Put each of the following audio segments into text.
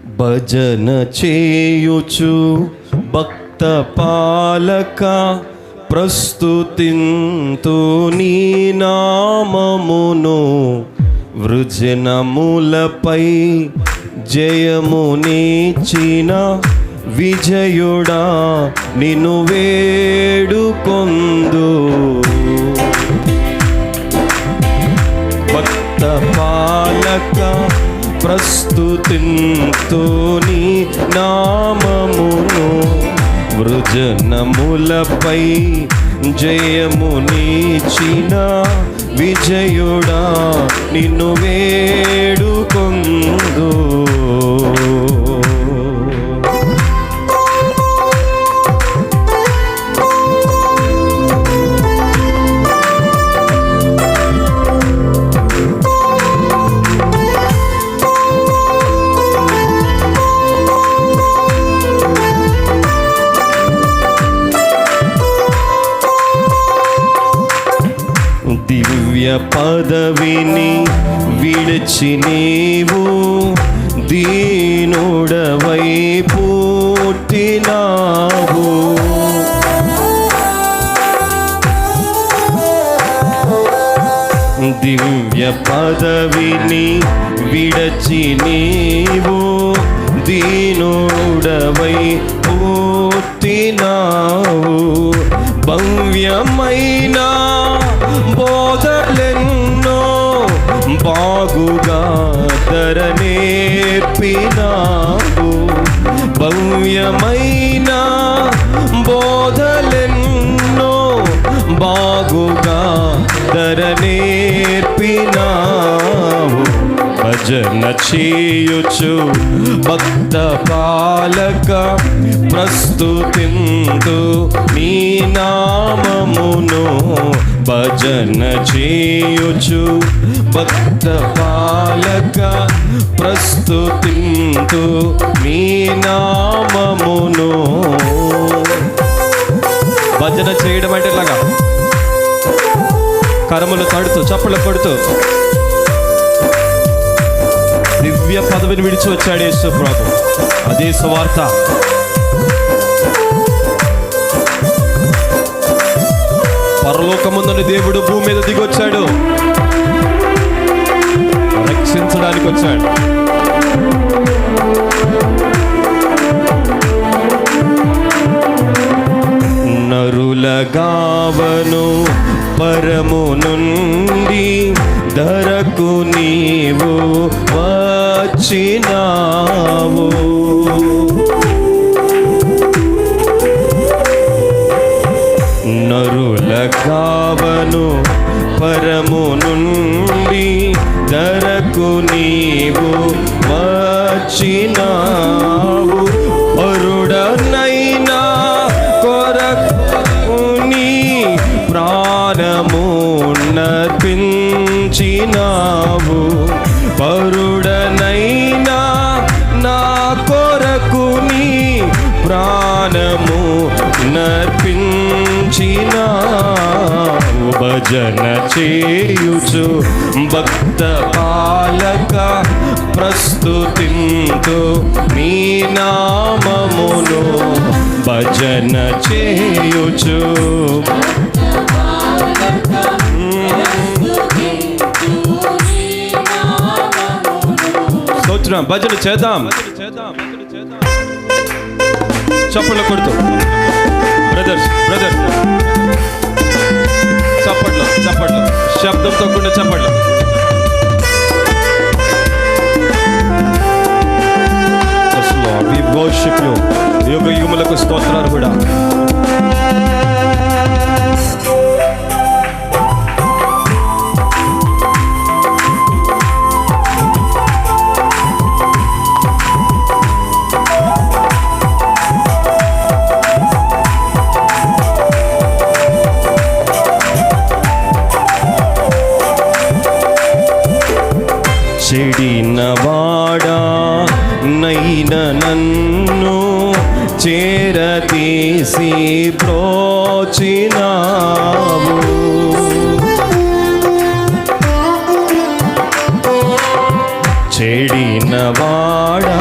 భజన చేయుచు భక్త పాలక ప్రస్తుతింతు నీ నామమును. వృజనములపై జయమునిచిన విజయుడా నిన్ను వేడుకొందు. భక్త పాలక ప్రస్తుతింతు నీ నామమును. వృజనములపై జయమునిచిన విజయుడా నిన్ను వేడుకొందు. దివ్య పదవిని విడిచి నీవు దీనుడవై పుట్టినావు. దివ్య పదవిని విడిచి నీవు దీనుడవై పుట్టినావు. భవ్యమైన బోధలెన్నో బాగుగా నేర్పినావు. భవ్యమైన బోధలెన్నో బాగుగా నేర్పినావు. భజన చేయుచు భక్త పాలక ప్రస్తుతింతు నీ నామమును. భజన చేయుచు భక్త పాలక ప్రస్తుతింతు నీ నామమును. భజన చేయడం అంటే ఇలాగా కరములు తడుతూ చప్పలు కొడుతూ దివ్య పదవిని విడిచి వచ్చాడు యేసు ప్రభు. అదే సువార్త. పరలోకముందున్న దేవుడు భూమి మీద దిగొచ్చాడు, రక్షించడానికి వచ్చాడు. నరుల గావను పరము నుండి ధరకు నీవు వచ్చినావు. నరుల గావను పరము నుండి ధరకు నీవు వచ్చినావు. పరుడనైనా కొరకు నీ ప్రాణము నర్పించినావు. పరుడనైనా నా కొరకు నీ ప్రాణము నర్పించినావు. భజన చేయుచు భక్త పాలక ప్రస్తుతింతు నీ నామమును. భజన చేయుచు స్తోత్రం. భజన చేద్దాం, చప్పట్లు కొడుతూ. బ్రదర్స్ చప్పట్లు శబ్దంతో కూడిన చప్పట్లు. We worship you. యుగ యుగములకు స్తోత్రాలు కూడా. చెడినవాడా నైన నన్ను చేరతీసి బ్రోచినావు. చెడినవాడా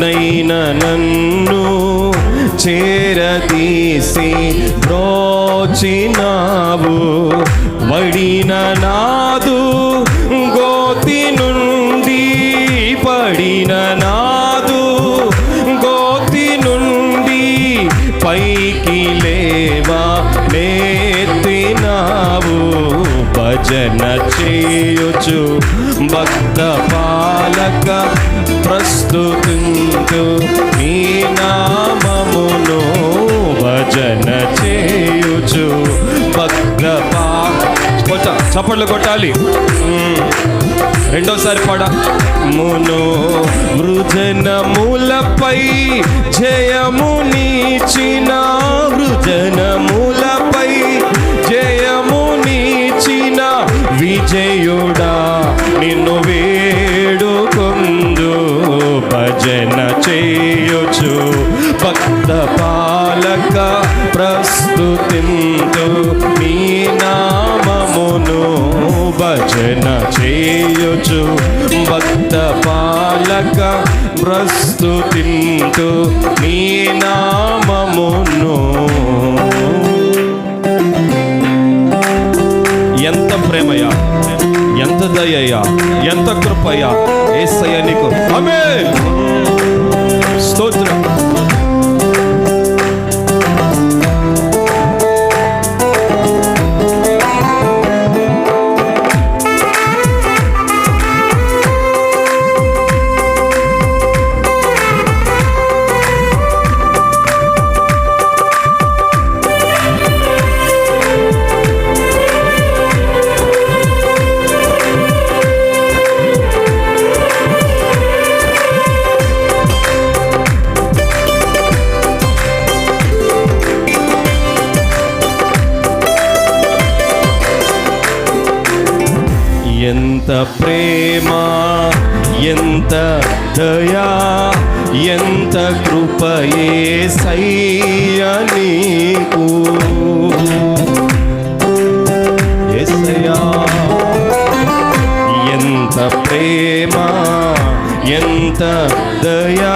నైన నన్ను చేరదీసి బ్రోచినావు. వడిన నాదు గోతి నుండి పడిన నాదు గోతి నుండి పైకి లేవా లేతినావు. భజన చేయుచు భక్త పాలక ప్రస్తుతింతు నీ నామమును. భజన చేయుచు భక్త చప్పట్లు కొట్టాలి. రెండోసారి మును వృజనములపై జయమునిచిన వృజనములపై జయమునిచిన విజయుడా నిన్ను వేడుకొందు. భజన చేయుచు భక్త పాలక ప్రస్తుతింతు నీ నామమును. భజన చేయుచు భక్త పాలక ప్రస్తుతింతు నీ నామమును. ఎంత ప్రేమయ్యా, ఎంత దయయ్యా, ఎంత కృపయ్యా యేసయ్య నీకు. ఆమేన్. స్తోత్రం. ఎంత ప్రేమ, ఎంత దయా, ఎంత కృప యేసయ్య నీకు. యేసయ్యా ఎంత ప్రేమ, ఎంత దయా,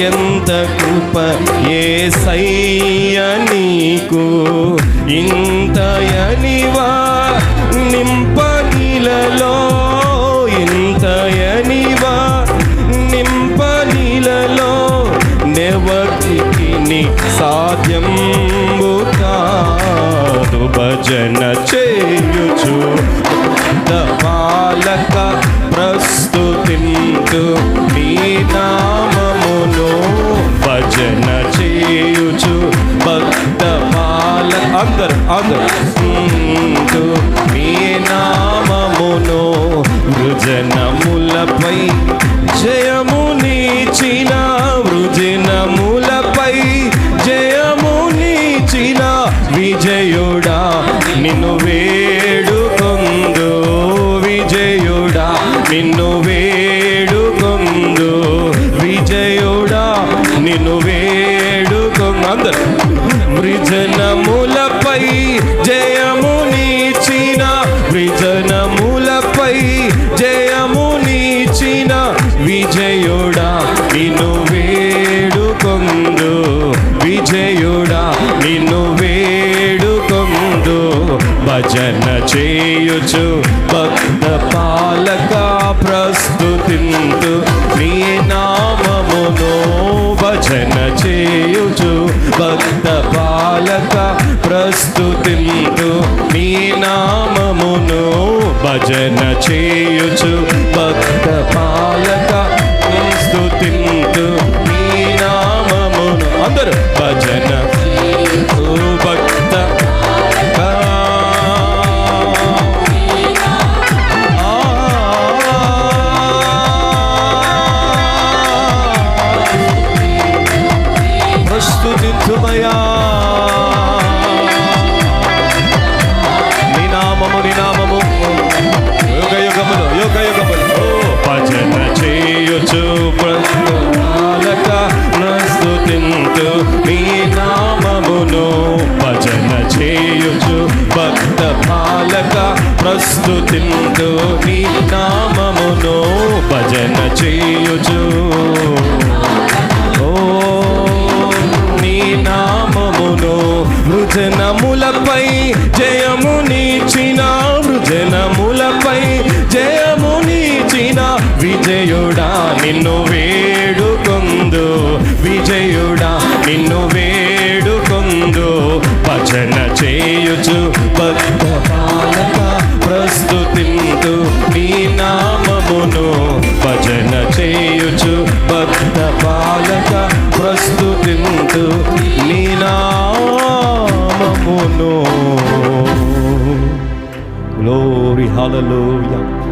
ఎంత కృప యేసయ్య నీకు. ఇంతయనివా నింపనిలలో, ఇంతయనివా నింపనిలలో నెవరికి సాధ్యంబు కాదు. భజన చేయుచు పాలక ప్రస్తుతింతు నీ నామమును. భజన చేయుచు భక్త పాలక అందరు నీ నామమును. వృజనములపై జయమునిచిన వృజనములపై జయమునిచిన విజయుడా నిన్ను వేడుకొందు. విజయుడా నిన్ను వేడుకొందు. విజయుడా నిన్ను వేడుకొందు. అందరు వృజనములపై జయమునిచిన వృజనములపై జయమునిచిన విజయుడా నిన్ను వేడుకొందు. విజయుడా నిన్ను వేడుకొందు. భజన చేయుచు భక్త పాలక ప్రస్తుతింతు నీ నామమును. భజన చేయుచు భక్త పాలక ప్రస్తుతింతు నీ నామమును. భజన చేయుచు భక్త పాలక ప్రస్తుతింతు నీ నామమును. అందరూ భజన భక్త ప్రస్తుతింతుమయా. నీ నామము నీ నామము యుగ యుగములు యుగ యుగములు. భజన చేయుచు పాలక ప్రస్తుతింతు నీ నామమును. భజన చేయుచు భక్త పాలక ప్రస్తుతింతు నీ నామమును. భజన చేయుచు జనములపై జయమునిచ్చినావు, జనములపై జయమునిచిన విజయుడా నిన్ను వేడుకొందు, విజయుడా నిన్ను వేడుకొందు. భజన చేయుచు భక్త పాలక ప్రస్తుతింతు నీ నామమును, భజన చేయుచు భక్త పాలక ప్రస్తుతింతు నీ నామమును. Glory, hallelujah.